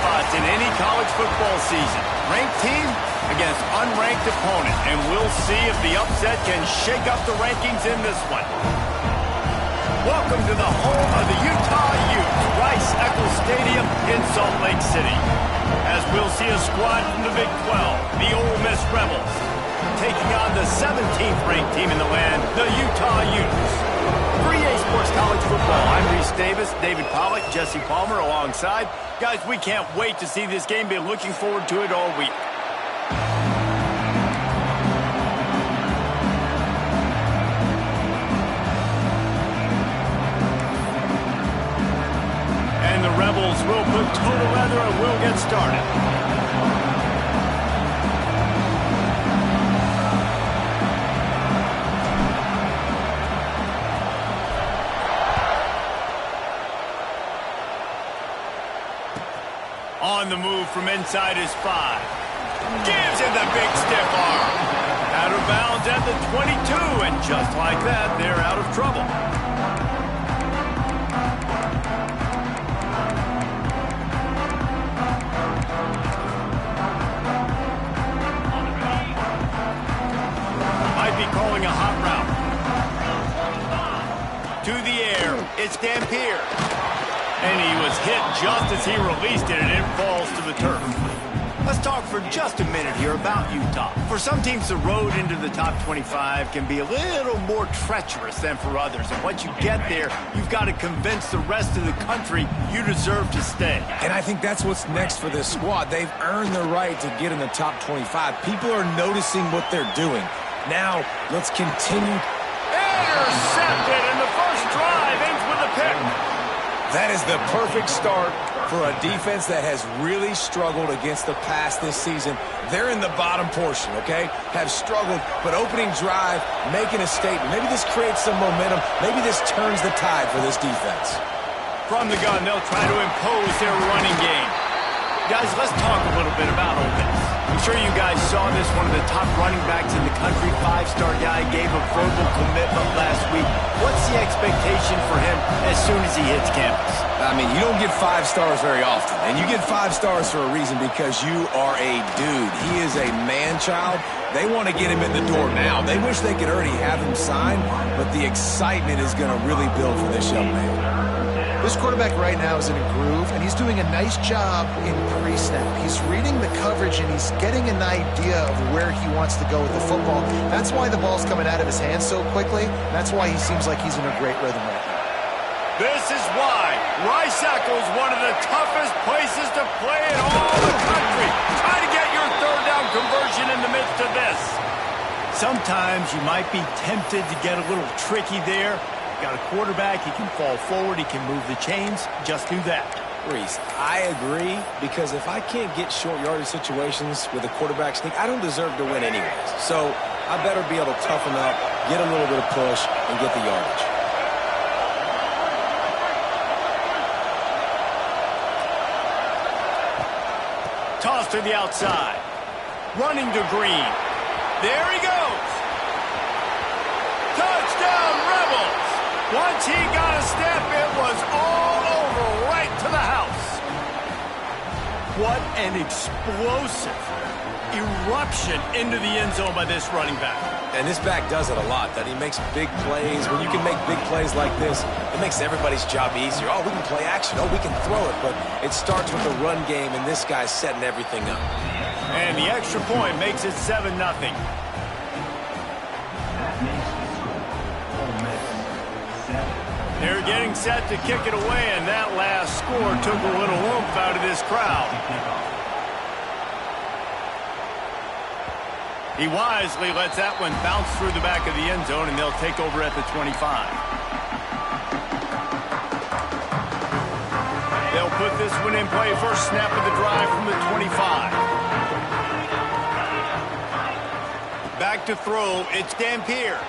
spots in any college football season. Ranked team against unranked opponent, and we'll see if the upset can shake up the rankings in this one. Welcome to the home of the Utah Utes, Rice-Eccles Stadium in Salt Lake City. As we'll see a squad from the Big 12, the Ole Miss Rebels, taking on the 17th ranked team in the land, the Utah Utes. For EA Sports College Football, I'm Reese Davis, David Pollack, Jesse Palmer alongside. Guys, we can't wait to see this game. Been looking forward to it all week. And the Rebels will put total weather and we'll get started. On the move from inside his 5. Gives him the big stiff arm. Out of bounds at the 22, and just like that, they're out of trouble. Might be calling a hot route. To the air, it's Dampier. And he was hit just as he released it, and it falls to the turf. Let's talk for just a minute here about Utah. For some teams, the road into the top 25 can be a little more treacherous than for others. And once you get there, you've got to convince the rest of the country you deserve to stay. And I think that's what's next for this squad. They've earned the right to get in the top 25. People are noticing what they're doing. Now, let's continue. Intercepted, and the first drive ends with a pick. That is the perfect start for a defense that has really struggled against the pass this season. They're in the bottom portion, okay? Have struggled, but opening drive, making a statement. Maybe this creates some momentum. Maybe this turns the tide for this defense. From the gun, they'll try to impose their running game. Guys, let's talk a little bit about Ole Miss. I'm sure you guys saw this. One of the top running backs in the country, 5-star guy, gave a verbal commitment last week. What's the expectation for him as soon as he hits campus? I mean, you don't get 5 stars very often, and you get 5 stars for a reason, because you are a dude. He is a man-child. They want to get him in the door now. They wish they could already have him signed, but the excitement is going to really build for this young man. This quarterback right now is in a groove, and he's doing a nice job in pre-snap. He's reading the coverage, and he's getting an idea of where he wants to go with the football. That's why the ball's coming out of his hands so quickly. That's why he seems like he's in a great rhythm right now. This is why Rice-Eccles, one of the toughest places to play in all the country. Try to get your third down conversion in the midst of this. Sometimes you might be tempted to get a little tricky there. Got a quarterback, he can fall forward, he can move the chains. Just do that. Reese, I agree, because if I can't get short yardage situations with a quarterback sneak, I don't deserve to win anyways. So I better be able to toughen up, get a little bit of push, and get the yardage. Toss to the outside. Running to Green. There he goes. Touchdown, Rebels. Once he got a step, it was all over, right to the house. What an explosive eruption into the end zone by this running back. And this back does it a lot, that he makes big plays. When you can make big plays like this, it makes everybody's job easier. Oh, we can play action. Oh, we can throw it. But it starts with the run game, and this guy's setting everything up. And the extra point makes it 7-0. They're getting set to kick it away, and that last score took a little oomph out of this crowd. He wisely lets that one bounce through the back of the end zone, and they'll take over at the 25. They'll put this one in play. First snap of the drive from the 25. Back to throw, it's Dampier.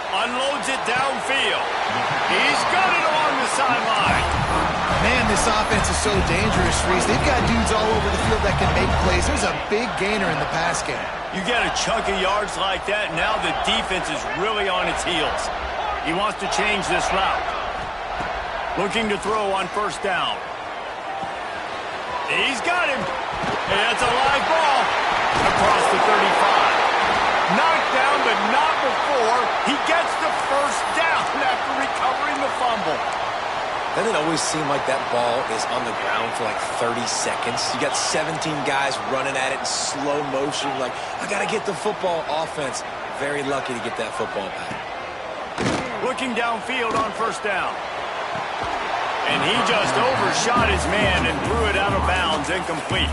Unloads it downfield. He's got it along the sideline. Man, this offense is so dangerous, Reese. They've got dudes all over the field that can make plays. There's a big gainer in the pass game. You get a chunk of yards like that, now the defense is really on its heels. He wants to change this route. Looking to throw on first down. He's got him. And that's a live ball across the 35. Knocked down, but not before he gets the first down after recovering the fumble. Doesn't it always seem like that ball is on the ground for like 30 seconds? You got 17 guys running at it in slow motion. Like, I got to get the football. Offense, very lucky to get that football back. Looking downfield on first down. And he just overshot his man and threw it out of bounds, incomplete.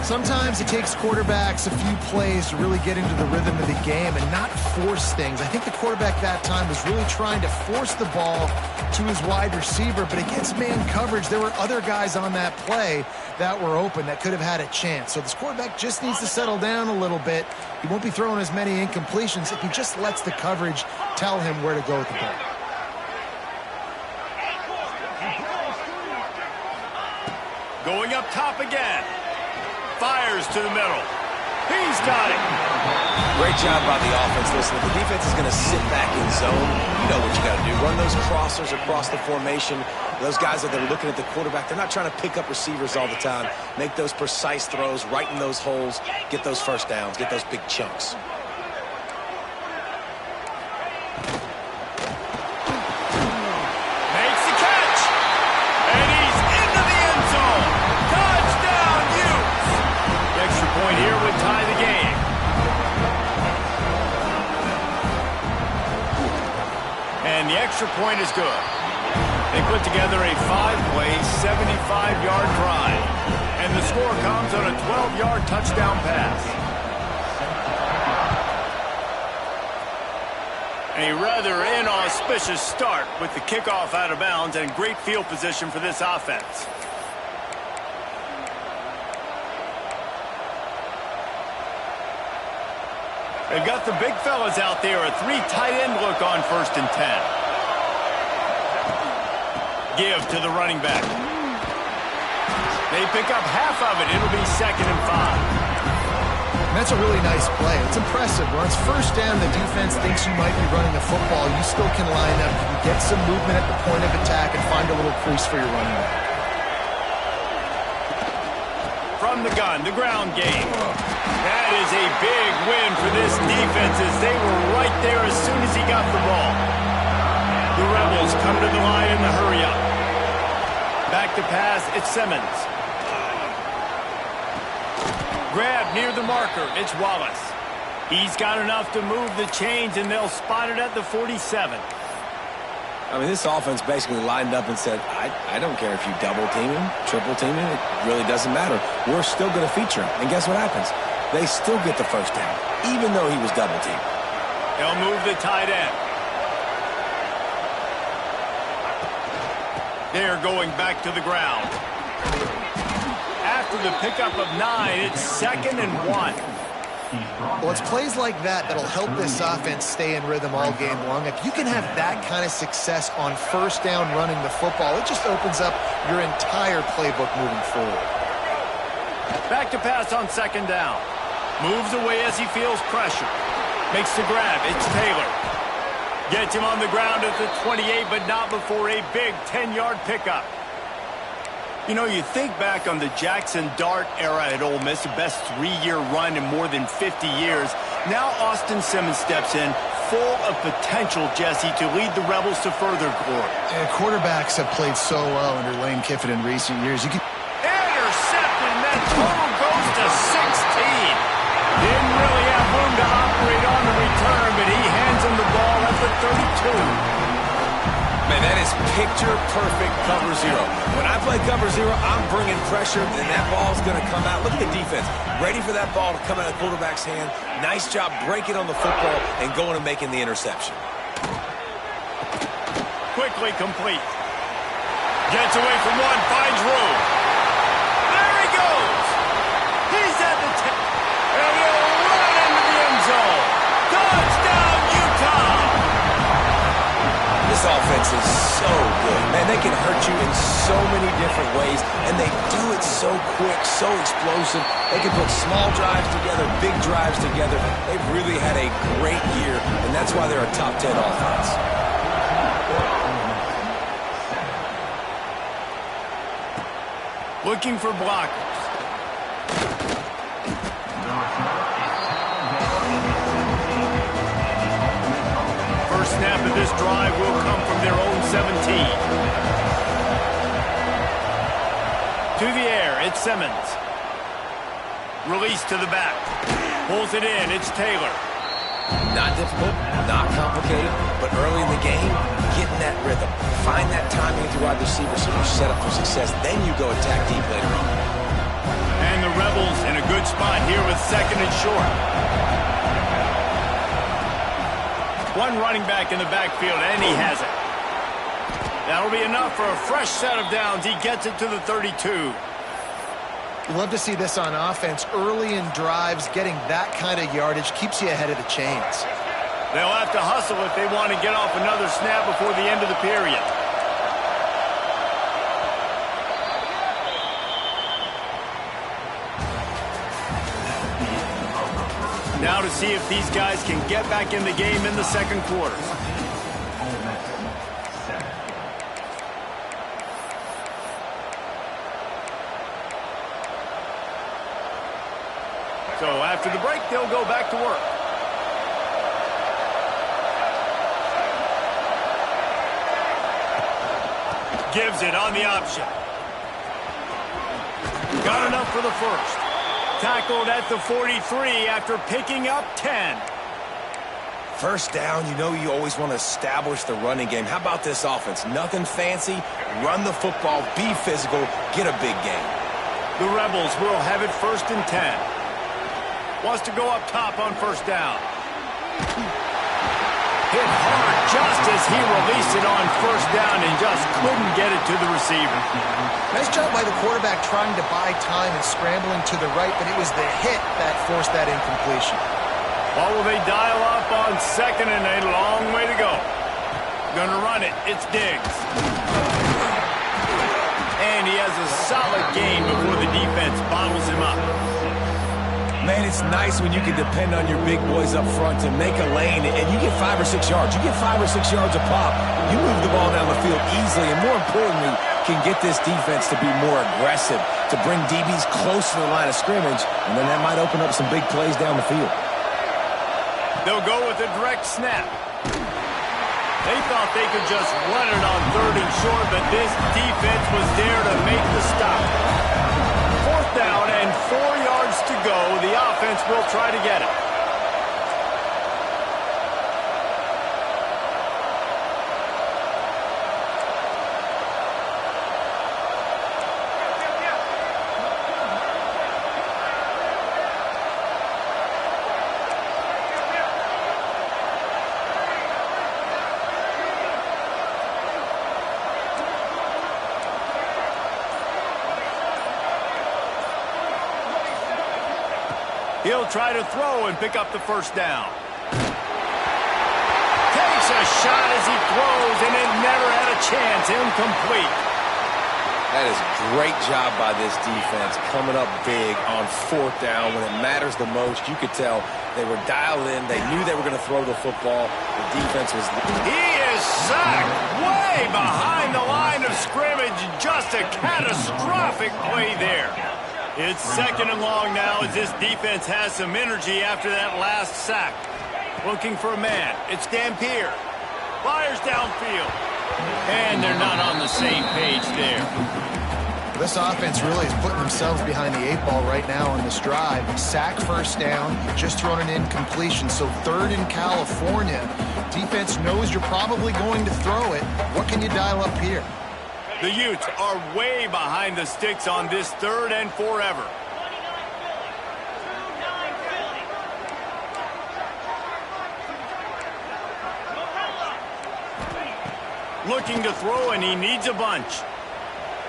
Sometimes it takes quarterbacks a few plays to really get into the rhythm of the game and not force things. I think the quarterback that time was really trying to force the ball to his wide receiver, but against man coverage, there were other guys on that play that were open that could have had a chance. So this quarterback just needs to settle down a little bit. He won't be throwing as many incompletions if he just lets the coverage tell him where to go with the ball. Going up top again. Fires to the middle. He's got it. Great job by the offense. Listen, if the defense is going to sit back in zone, you know what you got to do. Run those crossers across the formation. Those guys that are looking at the quarterback, they're not trying to pick up receivers all the time. Make those precise throws, right in those holes, get those first downs, get those big chunks. Makes the catch. And he's into the end zone. Touchdown, Utes. The extra point here would tie the game. And the extra point is good. They put together a 5-play, 75-yard drive. And the score comes on a 12-yard touchdown pass. A rather inauspicious start with the kickoff out of bounds and great field position for this offense. They've got the big fellas out there, a 3 tight end look on 1st and 10. Give to the running back. They pick up half of it. It'll be 2nd and 5. That's a really nice play. It's impressive. When it's first down, the defense thinks you might be running the football. You still can line up. You can get some movement at the point of attack and find a little crease for your running back. From the gun, the ground game. That is a big win for this defense as they were right there as soon as he got the ball. The Rebels come to the line in the hurry-up. Back to pass, it's Simmons. Grab near the marker, it's Wallace. He's got enough to move the chains, and they'll spot it at the 47. I mean, this offense basically lined up and said, I don't care if you double team him, triple team him, it really doesn't matter. We're still going to feature him. And guess what happens? They still get the first down, even though he was double teamed. They'll move the tight end. They're going back to the ground. After the pickup of 9, it's 2nd and 1. Well, it's plays like that that'll help this offense stay in rhythm all game long. If you can have that kind of success on first down running the football, it just opens up your entire playbook moving forward. Back to pass on 2nd down. Moves away as he feels pressure. Makes the grab. It's Taylor. Gets him on the ground at the 28, but not before a big 10-yard pickup. You know, you think back on the Jackson Dart era at Ole Miss, the best 3-year run in more than 50 years. Now Austin Simmons steps in, full of potential, Jesse, to lead the Rebels to further glory. Quarterbacks have played so well under Lane Kiffin in recent years. Intercepted, and that total goes to 16. Didn't really have room to operate on the return, but he hands him the ball at the 32. Man, that is picture-perfect cover zero. When I play cover zero, I'm bringing pressure, and that ball's going to come out. Look at the defense. Ready for that ball to come out of the quarterback's hand. Nice job breaking on the football and going and making the interception. Quickly complete. Gets away from one, finds room. There he goes. He's at the 10. And he'll run into the end zone. Touchdown, Utah. This offense is so good. Man, they can hurt you in so many different ways, and they do it so quick, so explosive. They can put small drives together, big drives together. They've really had a great year, and that's why they're a top 10 offense. Looking for blockers. First snap of this drive will come from their own 17. To the air, it's Simmons. Release to the back. Pulls it in, it's Taylor. Not difficult, not complicated, but early in the game, getting that rhythm. Find that timing with your wide receiver so you're set up for success. Then you go attack deep later on. And the Rebels in a good spot here with second and short. One running back in the backfield, and he has it. That'll be enough for a fresh set of downs. He gets it to the 32. You love to see this on offense. Early in drives, getting that kind of yardage keeps you ahead of the chains. They'll have to hustle if they want to get off another snap before the end of the period. Now to see if these guys can get back in the game in the second quarter. So after the break, they'll go back to work. Gives it on the option. Got enough for the first. Tackled at the 43 after picking up 10. First down, you know you always want to establish the running game. How about this offense? Nothing fancy. Run the football, be physical, get a big gain. The Rebels will have it first and 10. Wants to go up top on first down. Hit hard just as he released it on first down and just couldn't get it to the receiver. Nice job by the quarterback trying to buy time and scrambling to the right, but it was the hit that forced that incompletion. Well, will they dial up on second and a long way to go? Gonna run it. It's Diggs. And he has a solid gain before the defense bottles him up. Man, it's nice when you can depend on your big boys up front to make a lane, and you get 5 or 6 yards. You get 5 or 6 yards a pop. You move the ball down the field easily, and more importantly, can get this defense to be more aggressive, to bring DBs close to the line of scrimmage, and then that might open up some big plays down the field. They'll go with a direct snap. They thought they could just run it on third and short, but this defense was there to make the stop. Fourth down and 4 yards to go. The offense will try to get it. He'll try to throw and pick up the first down. Takes a shot as he throws, and it never had a chance. Incomplete. That is a great job by this defense, coming up big on fourth down when it matters the most. You could tell they were dialed in. They knew they were going to throw the football. The defense was... He is sacked way behind the line of scrimmage. Just a catastrophic play there. It's second and long now as this defense has some energy after that last sack. Looking for a man. It's Dampier. Fires downfield. And they're not on the same page there. This offense really is putting themselves behind the 8 ball right now on this drive. Sack first down, just thrown an incompletion. So third in California. Defense knows you're probably going to throw it. What can you dial up here? The Utes are way behind the sticks on this third and forever. Looking to throw, and he needs a bunch.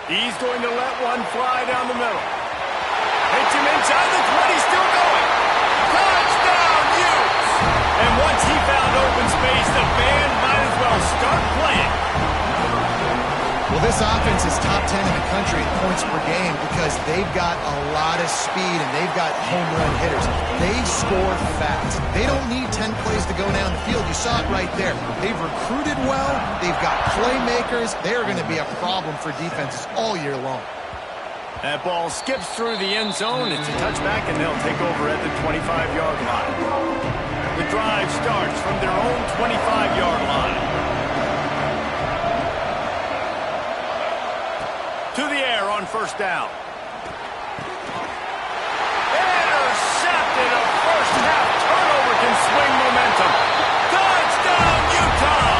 He's going to let one fly down the middle. Hits him inside the 20, still going. Touchdown, Utes! And once he found open space, the band might as well start playing. Well, this offense is top 10 in the country in points per game because they've got a lot of speed and they've got home run hitters. They score fast. They don't need 10 plays to go down the field. You saw it right there. They've recruited well. They've got playmakers. They are going to be a problem for defenses all year long. That ball skips through the end zone. It's a touchback, and they'll take over at the 25-yard line. The drive starts from their own 25-yard line. To the air on first down. Intercepted. A first-half turnover can swing momentum. Touchdown, Utah!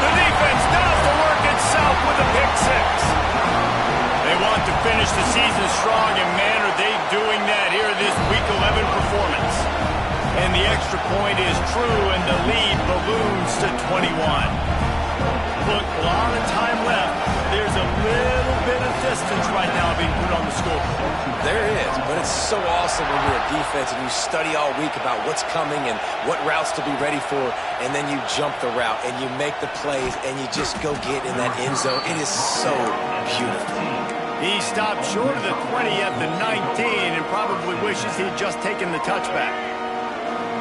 The defense does the work itself with a pick six. They want to finish the season strong, and man, are they doing that here this Week 11 performance. And the extra point is true, and the lead balloons to 21. Look, a lot of time left. There's a little bit of distance right now being put on the scoreboard. There is, but it's so awesome when you're a defense and you study all week about what's coming and what routes to be ready for, and then you jump the route and you make the plays and you just go get in that end zone. It is so beautiful. He stopped short of the 20 at the 19 and probably wishes he'd just taken the touchback.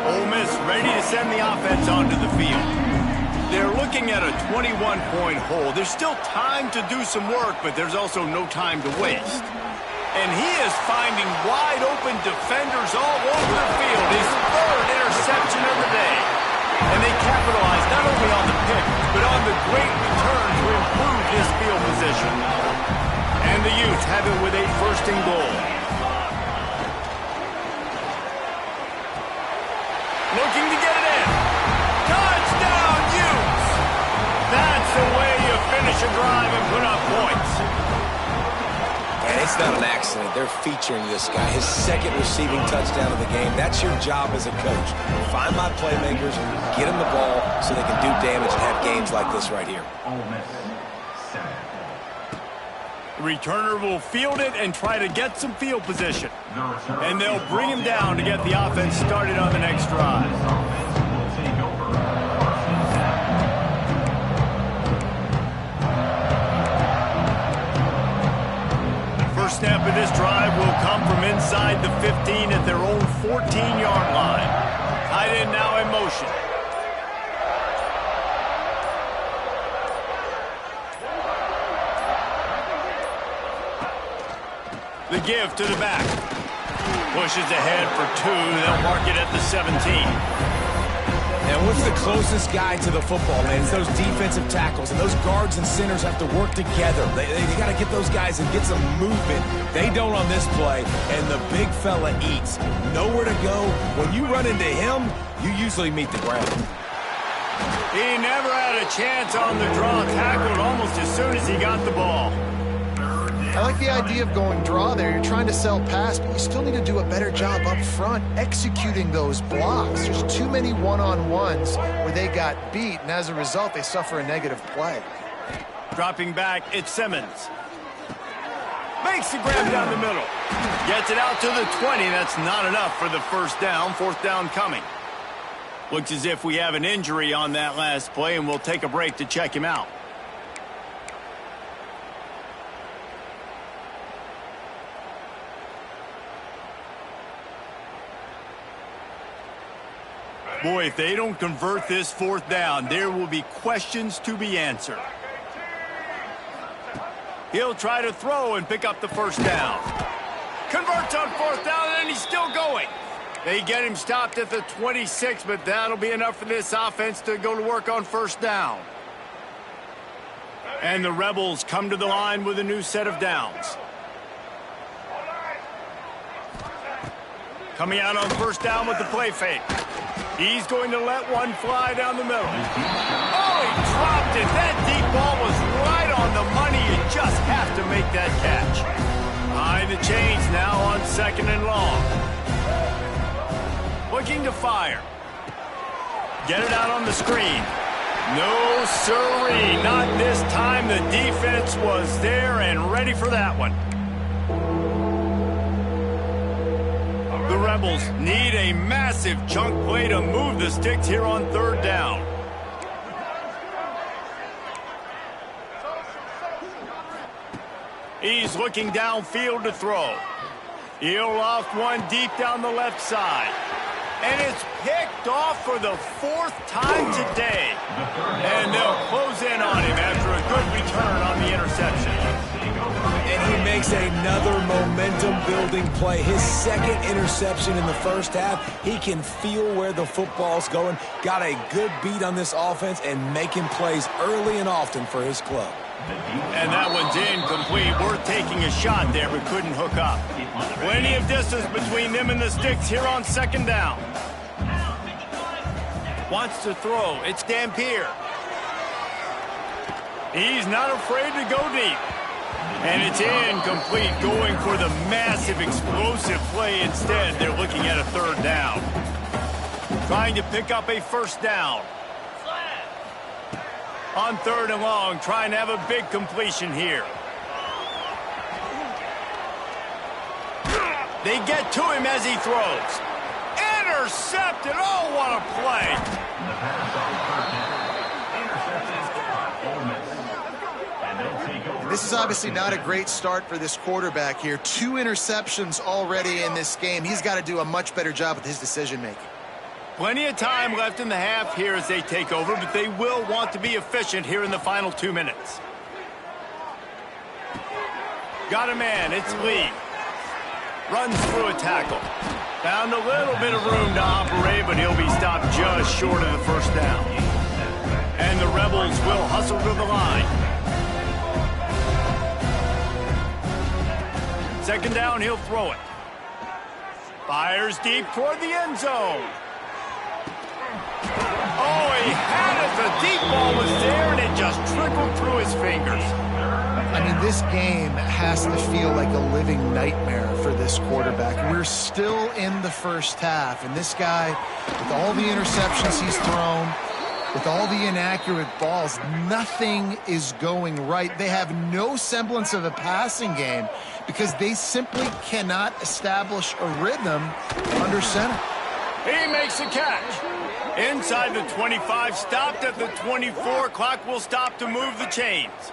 Ole Miss ready to send the offense onto the field. They're looking at a 21-point hole. There's still time to do some work, but there's also no time to waste. And he is finding wide-open defenders all over the field. His third interception of the day. And they capitalize not only on the pick, but on the great return to improve his field position. And the Utes have it with a first and goal. Looking to get it in. Touchdown, Utes! That's the way you finish a drive and put up points. And it's not an accident. They're featuring this guy. His second receiving touchdown of the game. That's your job as a coach. Find my playmakers, get them the ball so they can do damage and have games like this right here. The returner will field it and try to get some field position. And they'll bring him down to get the offense started on the next drive. First snap of this drive will come from inside the 15 at their own 14-yard line. Tight end now in motion. The give to the back. Pushes ahead for two. They'll mark it at the 17. And what's the closest guy to the football, man? It's those defensive tackles, and those guards and centers have to work together. They got to get those guys and get some movement. They don't on this play, and the big fella eats. Nowhere to go. When you run into him, you usually meet the ground. He never had a chance on the draw, tackled almost as soon as he got the ball. I like the idea of going draw there. You're trying to sell pass, but you still need to do a better job up front executing those blocks. There's too many one-on-ones where they got beat, and as a result, they suffer a negative play. Dropping back, it's Simmons. Makes the grab down the middle. Gets it out to the 20. That's not enough for the first down. Fourth down coming. Looks as if we have an injury on that last play, and we'll take a break to check him out. Boy, if they don't convert this fourth down, there will be questions to be answered. He'll try to throw and pick up the first down. Converts on fourth down, and he's still going. They get him stopped at the 26, but that'll be enough for this offense to go to work on first down. And the Rebels come to the line with a new set of downs. Coming out on first down with the play fake. He's going to let one fly down the middle. Oh, he dropped it. That deep ball was right on the money. You just have to make that catch. Behind the chains now on second and long. Looking to fire. Get it out on the screen. No, sirree. Not this time. The defense was there and ready for that one. The Rebels need a massive chunk play to move the sticks here on third down. He's looking downfield to throw. He'll loft one deep down the left side. And it's picked off for the fourth time today. And they'll close in on him after a good return on the interception. And He makes another momentum-building play. His second interception in the first half. He can feel where the football's going. Got a good beat on this offense and making plays early and often for his club. And that one's incomplete. Worth taking a shot there, but couldn't hook up. Plenty of distance between them and the sticks here on second down. Wants to throw. It's Dampier. He's not afraid to go deep. And it's incomplete, going for the massive explosive play instead. They're looking at a third down. Trying to pick up a first down. On third and long, trying to have a big completion here. They get to him as he throws. Intercepted. Oh, what a play. This is obviously not a great start for this quarterback here. 2 interceptions already in this game. He's got to do a much better job with his decision-making. Plenty of time left in the half here as they take over, but they will want to be efficient here in the final 2 minutes. Got a man. It's Lee. Runs through a tackle. Found a little bit of room to operate, but he'll be stopped just short of the first down. And the Rebels will hustle to the line. Second down, he'll throw it. Fires deep toward the end zone. Oh, he had it. The deep ball was there, and it just trickled through his fingers. I mean, this game has to feel like a living nightmare for this quarterback. We're still in the first half, and this guy, with all the interceptions he's thrown, with all the inaccurate balls, nothing is going right. They have no semblance of a passing game because they simply cannot establish a rhythm under center. He makes the catch. Inside the 25, stopped at the 24. Clock will stop to move the chains.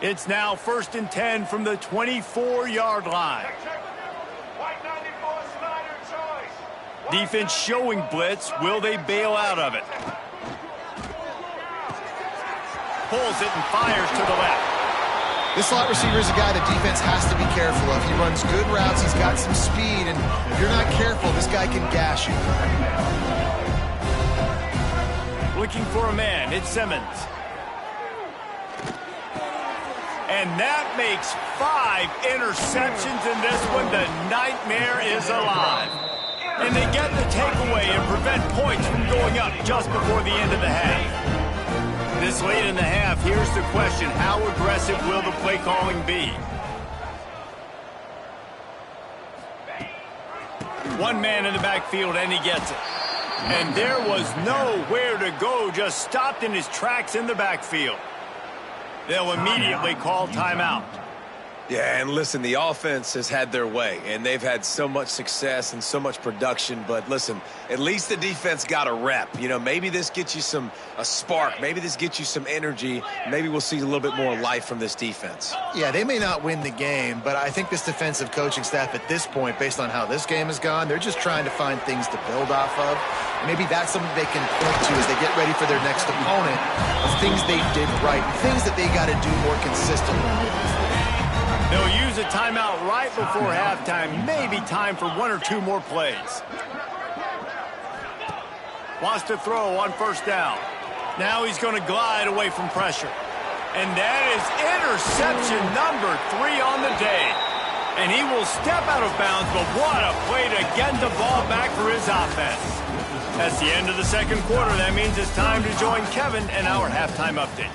It's now 1st and 10 from the 24-yard line. Defense showing blitz. Will they bail out of it? Pulls it and fires to the left. This slot receiver is a guy that defense has to be careful of. He runs good routes. He's got some speed, and if you're not careful, this guy can gash you. Looking for a man. It's Simmons. And that makes 5 interceptions in this one. The nightmare is alive. And they get the takeaway and prevent points from going up just before the end of the half. This late in the half, here's the question. How aggressive will the play calling be? One man in the backfield, and he gets it. And there was nowhere to go, just stopped in his tracks in the backfield. They'll immediately call timeout. Yeah, and listen, the offense has had their way, and they've had so much success and so much production. But listen, at least the defense got a rep. You know, maybe this gets you a spark. Maybe this gets you some energy. Maybe we'll see a little bit more life from this defense. Yeah, they may not win the game, but I think this defensive coaching staff at this point, based on how this game has gone, they're just trying to find things to build off of. Maybe that's something they can point to as they get ready for their next opponent, of things they did right, things that they got to do more consistently. They'll use a timeout right before halftime. Maybe time for 1 or 2 more plays. Wants to throw on first down. Now he's going to glide away from pressure. And that is interception number 3 on the day. And he will step out of bounds, but what a play to get the ball back for his offense. That's the end of the second quarter. That means it's time to join Kevin and our halftime update.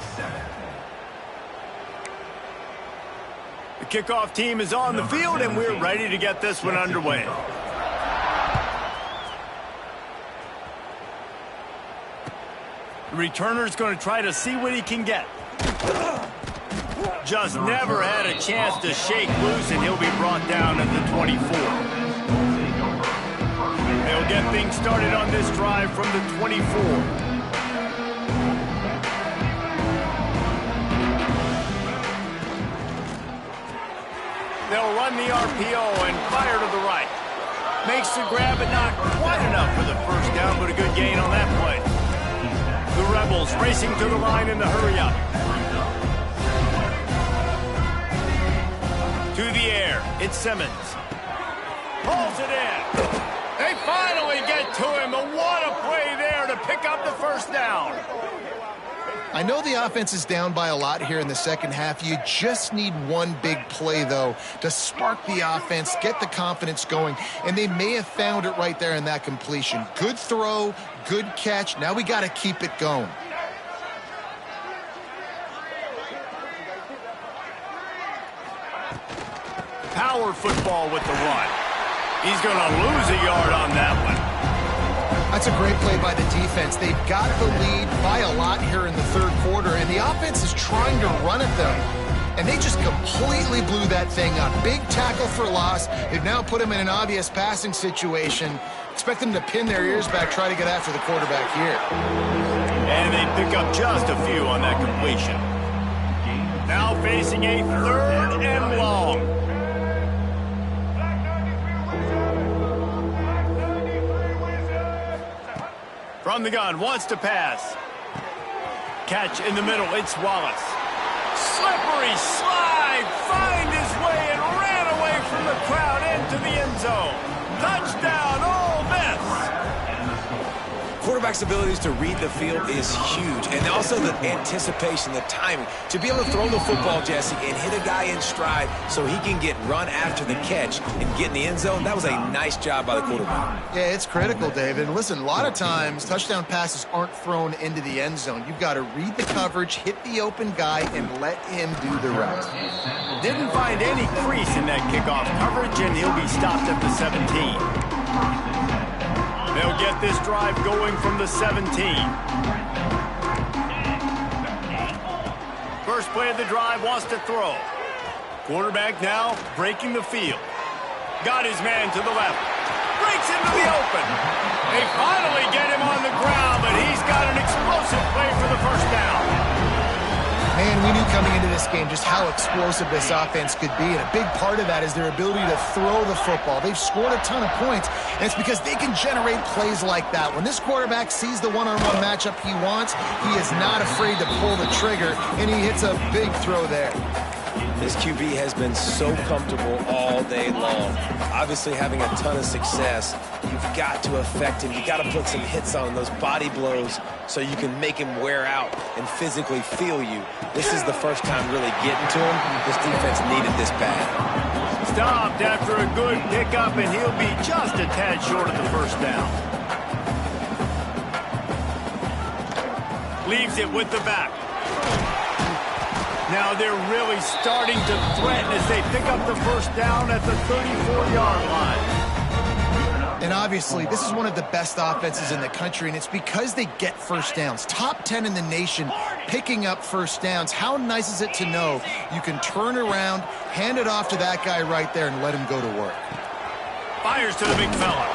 The kickoff team is on the field, and we're ready to get this one underway. The returner's going to try to see what he can get. Just never had a chance to shake loose, and he'll be brought down at the 24. They'll get things started on this drive from the 24. They'll run the RPO and fire to the right. Makes the grab, but not quite enough for the first down, but a good gain on that play. The Rebels racing to the line in the hurry-up. To the air. It's Simmons. Pulls it in. They finally get to him, and what a play there to pick up the first down. I know the offense is down by a lot here in the second half. You just need one big play, though, to spark the offense, get the confidence going, and they may have found it right there in that completion. Good throw, good catch. Now we got to keep it going. Power football with the run. He's going to lose a yard on that one. That's a great play by the defense. They've got the lead by a lot here in the third quarter, and the offense is trying to run at them. And they just completely blew that thing up. Big tackle for loss. They've now put them in an obvious passing situation. Expect them to pin their ears back, try to get after the quarterback here. And they pick up just a few on that completion. Now facing a third and long. From the gun, wants to pass. Catch in the middle, it's Wallace. Slippery slide, find his way and ran away from the crowd into the end zone. Touchdown, Ole Miss. Quarterback's abilities to read the field is huge, and also the anticipation, the timing. To be able to throw the football, Jesse, and hit a guy in stride so he can get run after the catch and get in the end zone, that was a nice job by the quarterback. Yeah, it's critical, David. And listen, a lot of times touchdown passes aren't thrown into the end zone. You've got to read the coverage, hit the open guy, and let him do the rest. Didn't find any crease in that kickoff coverage, and he'll be stopped at the 17. They'll get this drive going from the 17. First play of the drive, wants to throw. Quarterback now breaking the field. Got his man to the left. Breaks into the open. They finally get him on the ground, but he's got an explosive play for the first down. Man, we knew coming into this game just how explosive this offense could be, and a big part of that is their ability to throw the football. They've scored a ton of points, and it's because they can generate plays like that. When this quarterback sees the one-on-one matchup he wants, he is not afraid to pull the trigger, and he hits a big throw there. This QB has been so comfortable all day long. Obviously having a ton of success. You've got to affect him. You've got to put some hits on those body blows so you can make him wear out and physically feel you. This is the first time really getting to him. This defense needed this bad. Stopped after a good pickup, and he'll be just a tad short of the first down. Leaves it with the back. Now they're really starting to threaten as they pick up the first down at the 34-yard line. And obviously, this is one of the best offenses in the country, and it's because they get first downs. Top 10 in the nation picking up first downs. How nice is it to know you can turn around, hand it off to that guy right there, and let him go to work. Fires to the big fella.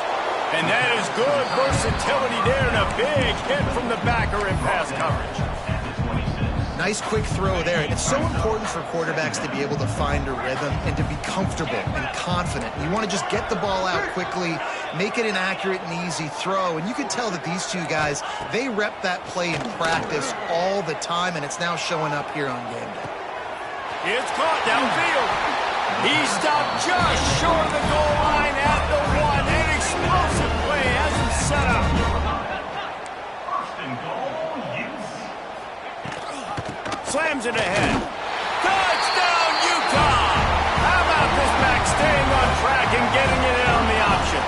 And that is good versatility there, and a big hit from the backer in pass coverage. Nice quick throw there. And it's so important for quarterbacks to be able to find a rhythm and to be comfortable and confident. You want to just get the ball out quickly, make it an accurate and easy throw. And you can tell that these two guys, they rep that play in practice all the time, and it's now showing up here on game day. It's caught downfield. He stopped just short of the goal line at the 1. An explosive play has him set up. Slams it ahead. Touchdown, Utah! How about this back staying on track and getting it in on the option?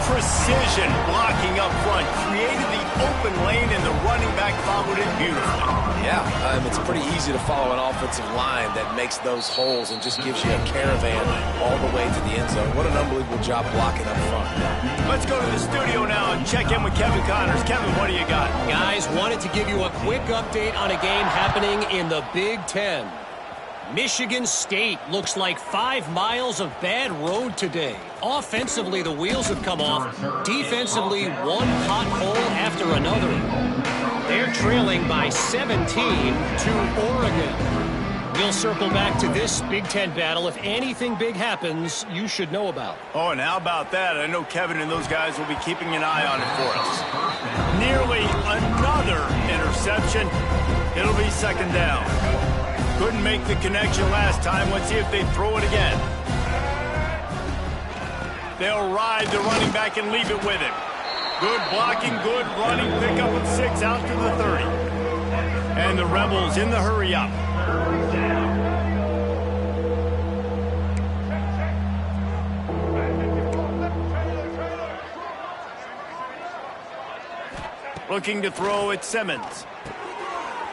Precision blocking up front created the open lane, and the running back followed it beautifully. Yeah, it's pretty easy to follow an offensive line that makes those holes and just gives you a caravan all the way to the end zone. What an unbelievable job blocking up front. Let's go to the studio now and check in with Kevin Connors. Kevin, what do you got? Guys, wanted to give you a quick update on a game happening in the Big Ten. Michigan State looks like 5 miles of bad road today. Offensively, the wheels have come off. Defensively, one pothole after another. They're trailing by 17 to Oregon. We'll circle back to this Big Ten battle. If anything big happens, you should know about. Oh, and how about that? I know Kevin and those guys will be keeping an eye on it for us. Nearly another interception. It'll be second down. Couldn't make the connection last time. Let's see if they throw it again. They'll ride the running back and leave it with him. Good blocking, good running. Pick up with 6 out to the 30. And the Rebels in the hurry up. Looking to throw at Simmons.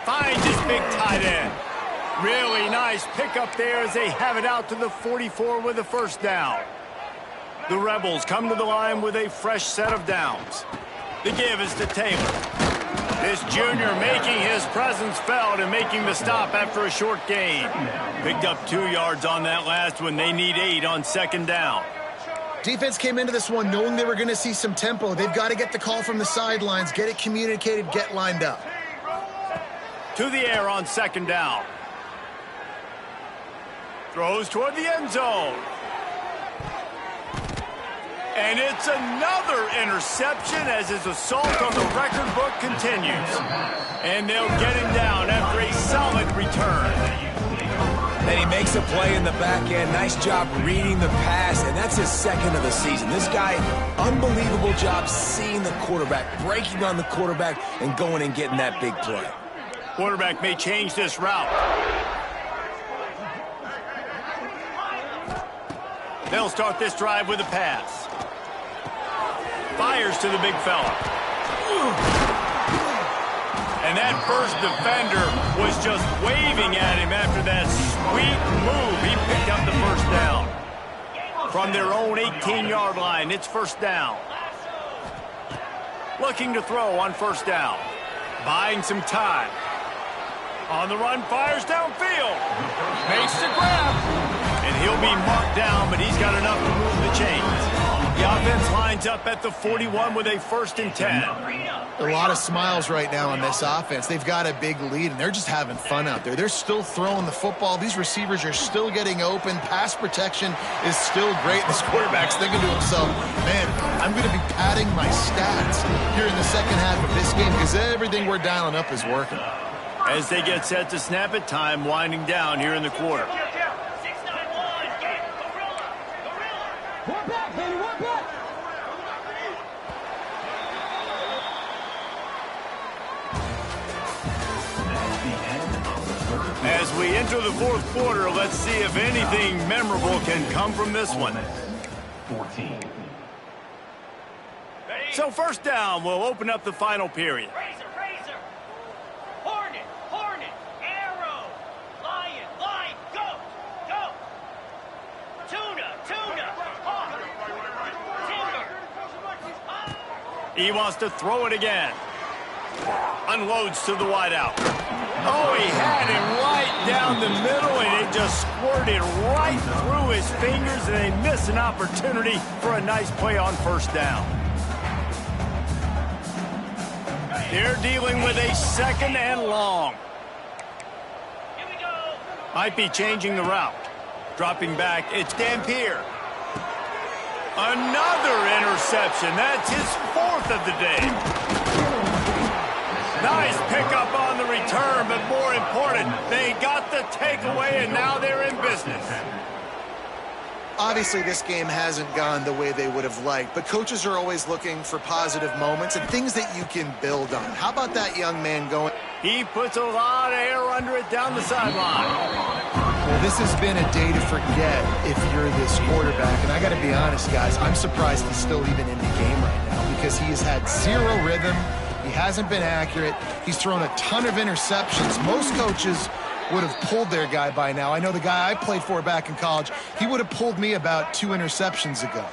Finds his big tight end. Really nice pickup there as they have it out to the 44 with a first down. The Rebels come to the line with a fresh set of downs. The give is to Taylor. This junior making his presence felt and making the stop after a short gain. Picked up 2 yards on that last one. They need 8 on second down. Defense came into this one knowing they were going to see some tempo. They've got to get the call from the sidelines, get it communicated, get lined up. To the air on second down. Throws toward the end zone. And it's another interception as his assault on the record book continues. And they'll get him down after a solid return. And he makes a play in the back end. Nice job reading the pass, and that's his second of the season. This guy, unbelievable job seeing the quarterback, breaking on the quarterback, and going and getting that big play. Quarterback may change this route. They'll start this drive with a pass. Fires to the big fella. And that first defender was just waving at him after that sweet move. He picked up the first down. From their own 18-yard line, it's first down. Looking to throw on first down. Buying some time. On the run, fires downfield. Makes the grab. And he'll be marked down, but he's got enough to move the chains. The offense lines up at the 41 with a 1st and 10. A lot of smiles right now on this offense. They've got a big lead, and they're just having fun out there. They're still throwing the football. These receivers are still getting open. Pass protection is still great. This quarterback's thinking to himself, man, I'm going to be padding my stats here in the second half of this game because everything we're dialing up is working. As they get set to snap it, time winding down here in the quarter. As we enter the fourth quarter, let's see if anything memorable can come from this one. 14. So first down, we'll open up the final period. Razor, Hornet, Arrow, Lion, go, Tuna, Hawk, Timber. He wants to throw it again. Unloads to the wideout. Oh, he had it right down the middle, and it just squirted right through his fingers, and they miss an opportunity for a nice play on first down. They're dealing with a 2nd and long. Here we go. Might be changing the route. Dropping back, it's Dampier. Another interception. That's his 4th of the day. Nice pickup on the return, but more important, they got the takeaway, and now they're in business. Obviously, this game hasn't gone the way they would have liked, but coaches are always looking for positive moments and things that you can build on. How about that young man going? He puts a lot of air under it down the sideline. Well, this has been a day to forget if you're this quarterback, and I got to be honest, guys, I'm surprised he's still even in the game right now because he has had 0 rhythm. He hasn't been accurate. He's thrown a ton of interceptions. Most coaches would have pulled their guy by now. I know the guy I played for back in college, he would have pulled me about 2 interceptions ago.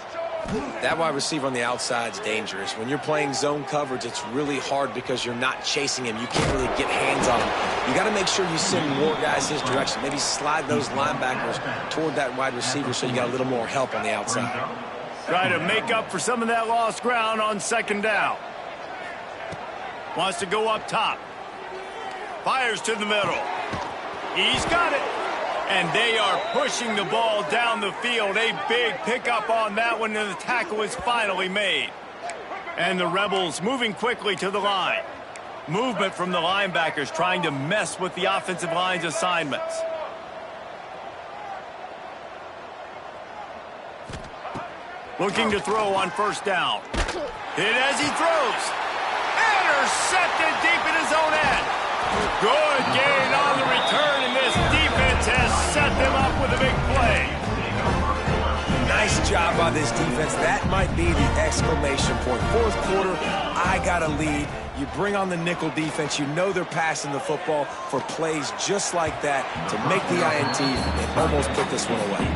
That wide receiver on the outside is dangerous. When you're playing zone coverage, it's really hard because you're not chasing him. You can't really get hands on him. You got to make sure you send more guys his direction. Maybe slide those linebackers toward that wide receiver so you got a little more help on the outside. Try to make up for some of that lost ground on second down. Wants to go up top. Fires to the middle. He's got it. And they are pushing the ball down the field. A big pickup on that one, and the tackle is finally made. And the Rebels moving quickly to the line. Movement from the linebackers trying to mess with the offensive line's assignments. Looking to throw on first down. Hit as he throws. Intercepted deep in his own end. Good gain on the return, and this defense has set them up with a big play. Nice job by this defense. That might be the exclamation point. Fourth quarter, I got a lead. You bring on the nickel defense. You know they're passing the football for plays just like that to make the INT and almost put this one away.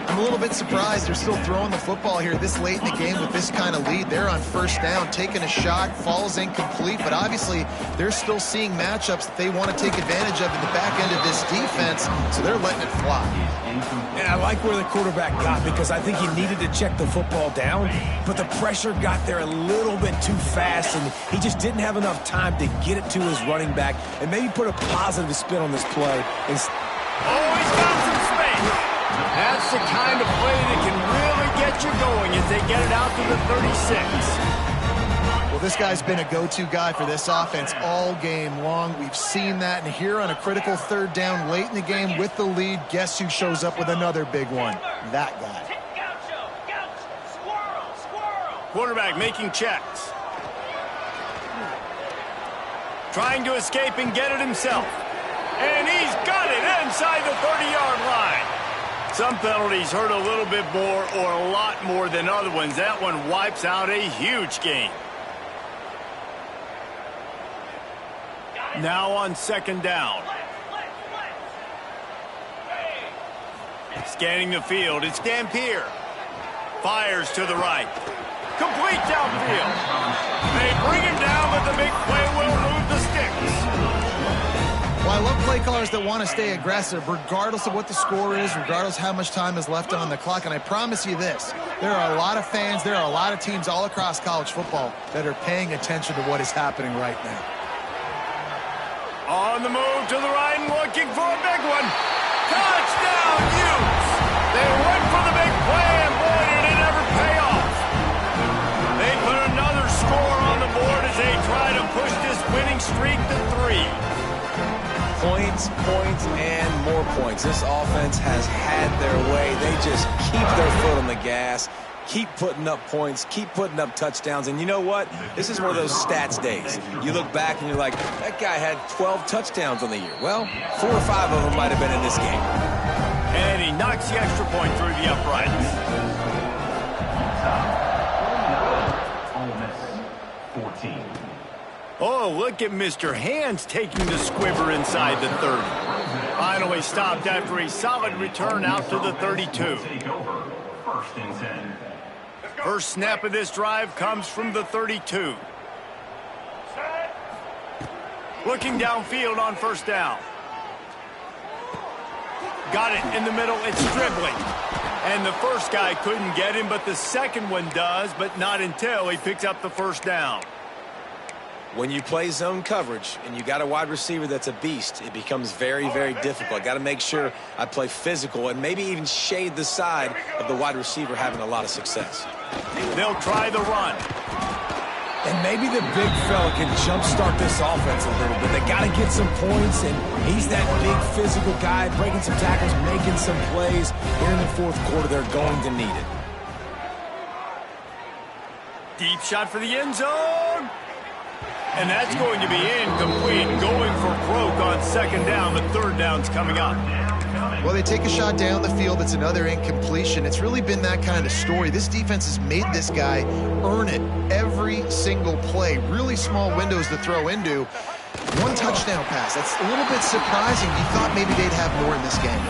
I'm a little bit surprised they're still throwing the football here this late in the game with this kind of lead. They're on first down, taking a shot, falls incomplete, but obviously they're still seeing matchups that they want to take advantage of in the back end of this defense, so they're letting it fly. And I like where the quarterback got because I think he needed to check the football down, but the pressure got there a little bit too fast, and he just didn't have enough time to get it to his running back and maybe put a positive spin on this play. Oh, he's got some space. That's the kind of play that can really get you going as they get it out to the 36. Well, this guy's been a go-to guy for this offense all game long. We've seen that, and here on a critical third down late in the game with the lead, guess who shows up with another big one? That guy. Quarterback making checks. Trying to escape and get it himself. And he's got it inside the 30-yard line. Some penalties hurt a little bit more or a lot more than other ones. That one wipes out a huge gain. Now on second down. Scanning the field, it's Dampier. Fires to the right. Complete downfield. They bring him down, but the big play will move the sticks. Well, I love play callers that want to stay aggressive, regardless of what the score is, regardless how much time is left on the clock. And I promise you this, there are a lot of fans, there are a lot of teams all across college football that are paying attention to what is happening right now. On the move to the right and looking for a big one. Touchdown, Utes! They went for the big play, and boy, did it ever pay off. They put another score on the board as they try to push this winning streak to 3. Points, points, and more points. This offense has had their way. They just keep their foot on the gas, keep putting up points, keep putting up touchdowns. And you know what? This is one of those stats days. You look back and you're like, that guy had 12 touchdowns on the year. Well, 4 or 5 of them might have been in this game. And he knocks the extra point through the uprights. Ole Miss, 14. Oh, look at Mr. Hands taking the squibber inside the 30. Finally stopped after a solid return out to the 32. Take over. First and 10. First snap of this drive comes from the 32. Looking downfield on first down. Got it in the middle. It's dribbling. And the first guy couldn't get him, but the second one does, but not until he picks up the first down. When you play zone coverage and you got a wide receiver that's a beast, it becomes very, very difficult. I got to make sure I play physical and maybe even shade the side of the wide receiver having a lot of success. They'll try the run. And maybe the big fella can jumpstart this offense a little bit. They got to get some points, and he's that big physical guy, breaking some tackles, making some plays. Here in the fourth quarter, they're going to need it. Deep shot for the end zone. And that's going to be incomplete. Going for broke on second down, but third down's coming up. Well, they take a shot down the field. It's another incompletion. It's really been that kind of story. This defense has made this guy earn it every single play. Really small windows to throw into. One touchdown pass. That's a little bit surprising. You thought maybe they'd have more in this game.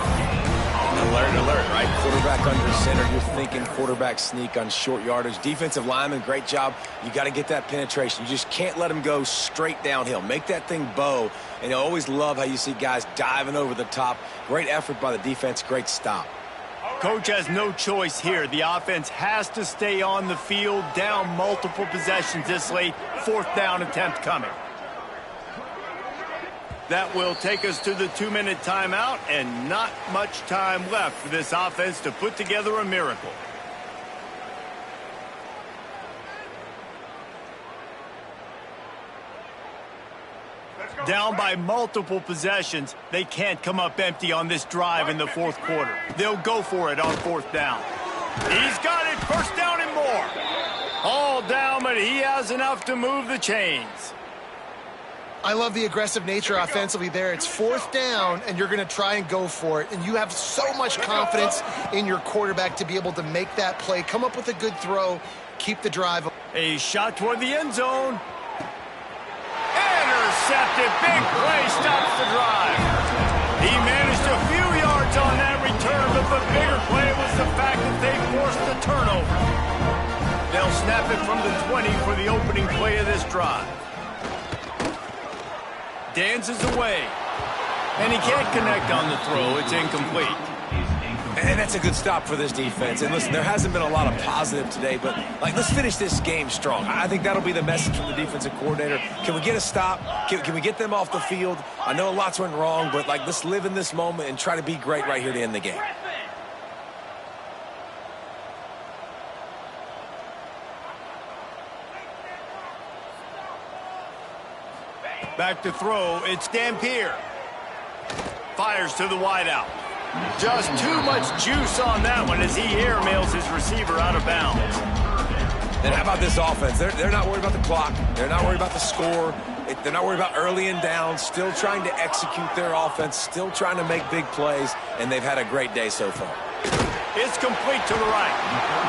Alert, alert, right? Quarterback under center. You're thinking quarterback sneak on short yardage. Defensive lineman, great job. You got to get that penetration. You just can't let him go straight downhill. Make that thing bow. And I always love how you see guys diving over the top. Great effort by the defense. Great stop. Coach has no choice here. The offense has to stay on the field, down multiple possessions this late. Fourth down attempt coming. That will take us to the 2-minute timeout, and not much time left for this offense to put together a miracle. Down by multiple possessions, they can't come up empty on this drive in the fourth quarter. They'll go for it on fourth down. He's got it, first down and more. All down, but he has enough to move the chains. I love the aggressive nature offensively there. It's fourth down, and you're going to try and go for it. And you have so much confidence in your quarterback to be able to make that play, come up with a good throw, keep the drive. A shot toward the end zone. Intercepted. Big play stops the drive. He managed a few yards on that return, but the bigger play was the fact that they forced the turnover. They'll snap it from the 20 for the opening play of this drive. Dances away. And he can't connect on the throw. It's incomplete. And that's a good stop for this defense. And listen, there hasn't been a lot of positive today, but let's finish this game strong. I think that'll be the message from the defensive coordinator. Can we get a stop? Can we get them off the field? I know lots went wrong, but let's live in this moment and try to be great right here to end the game. Back to throw, it's Dampier. Fires to the wideout. Just too much juice on that one as he airmails his receiver out of bounds. And how about this offense? They're not worried about the clock. They're not worried about the score. They're not worried about early and down. Still trying to execute their offense. Still trying to make big plays. And they've had a great day so far. It's complete to the right.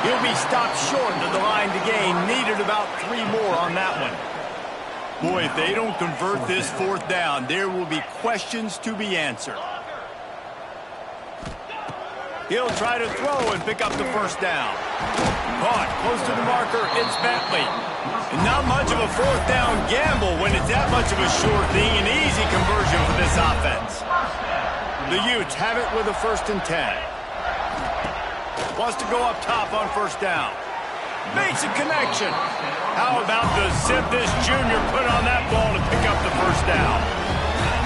He'll be stopped short of the line to gain. Needed about 3 more on that one. Boy, if they don't convert this fourth down, there will be questions to be answered. He'll try to throw and pick up the first down. Caught close to the marker, it's Bentley. And not much of a fourth down gamble when it's that much of a sure thing, an easy conversion for this offense. The Utes have it with a 1st and 10. Wants to go up top on first down. Makes a connection. How about the zip this junior put on that ball to pick up the first down?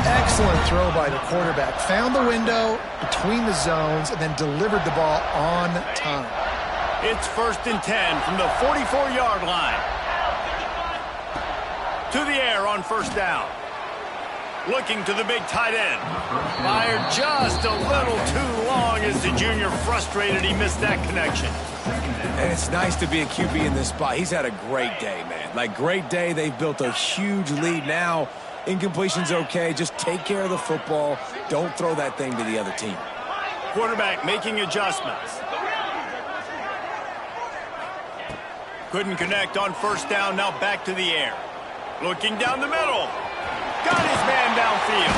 Excellent throw by the quarterback. Found the window between the zones and then delivered the ball on time. It's 1st and 10 from the 44-yard line. To the air on first down. Looking to the big tight end. Fired just a little too long as the junior frustrated he missed that connection. And it's nice to be a QB in this spot. He's had a great day, man. Great day. They've built a huge lead now. Incompletion's okay. Just take care of the football. Don't throw that thing to the other team. Quarterback making adjustments. Couldn't connect on first down. Now back to the air. Looking down the middle. Got his man downfield.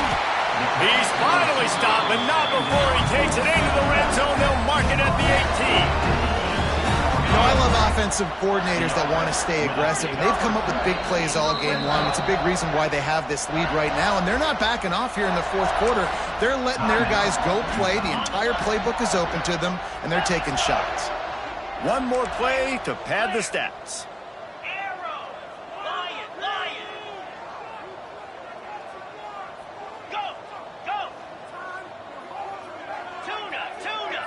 He's finally stopped, but not before he takes it into the red zone. They'll mark it at the 18. I love offensive coordinators that want to stay aggressive, and they've come up with big plays all game long. It's a big reason why they have this lead right now, and they're not backing off here in the fourth quarter. They're letting their guys go play. The entire playbook is open to them, and they're taking shots. One more play to pad the stats. Arrow! Lion! Lion! Go! Go! Tuna! Tuna!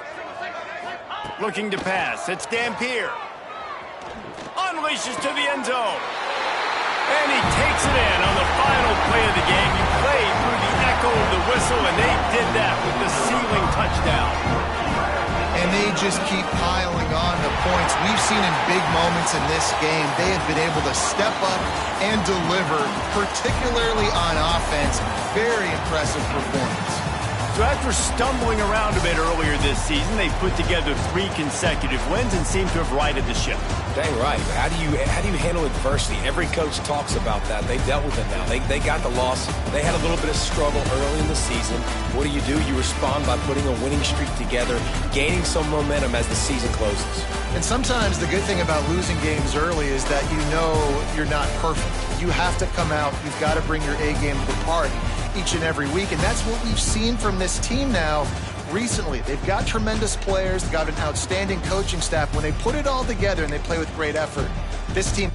Looking to pass. It's Dampier. Unleashes to the end zone. And he takes it in on the final play of the game. You played through the echo of the whistle, and they did that with the ceiling touchdown. And they just keep piling on the points. We've seen in big moments in this game, they have been able to step up and deliver, particularly on offense. Very impressive performance. So after stumbling around a bit earlier this season, they put together 3 consecutive wins and seem to have righted the ship. Dang right. How do you handle adversity? Every coach talks about that. They've dealt with it now. They got the loss. They had a little bit of struggle early in the season. What do? You respond by putting a winning streak together, gaining some momentum as the season closes. And sometimes the good thing about losing games early is that you know you're not perfect. You have to come out. You've got to bring your A game to the party each and every week, and that's what we've seen from this team now recently. They've got tremendous players. They've got an outstanding coaching staff. When they put it all together and they play with great effort, this team